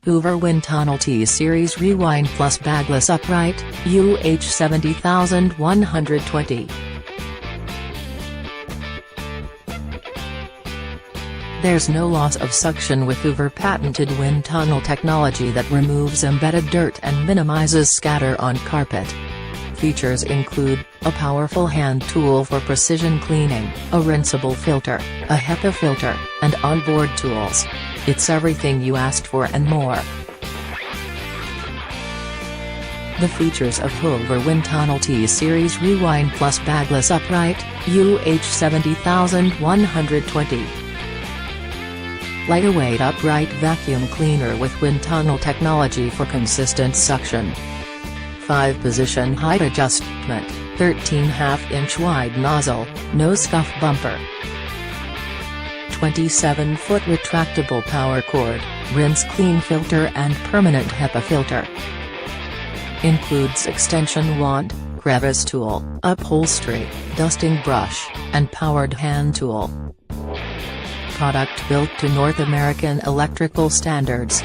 Hoover WindTunnel T-Series Rewind Plus Bagless Upright, UH70120. There's no loss of suction with Hoover patented wind tunnel technology that removes embedded dirt and minimizes scatter on carpet. Features include a powerful hand tool for precision cleaning, a rinseable filter, a HEPA filter, and onboard tools. It's everything you asked for and more. The features of Hoover WindTunnel T-Series Rewind Plus Bagless Upright, UH70120. Lighter-weight upright vacuum cleaner with wind tunnel technology for consistent suction. 5-position height adjustment, 13.5-inch wide nozzle, no-scuff bumper. 27-foot retractable power cord, rinse clean filter and permanent HEPA filter. Includes extension wand, crevice tool, upholstery, dusting brush, and powered hand tool. Product built to North American electrical standards.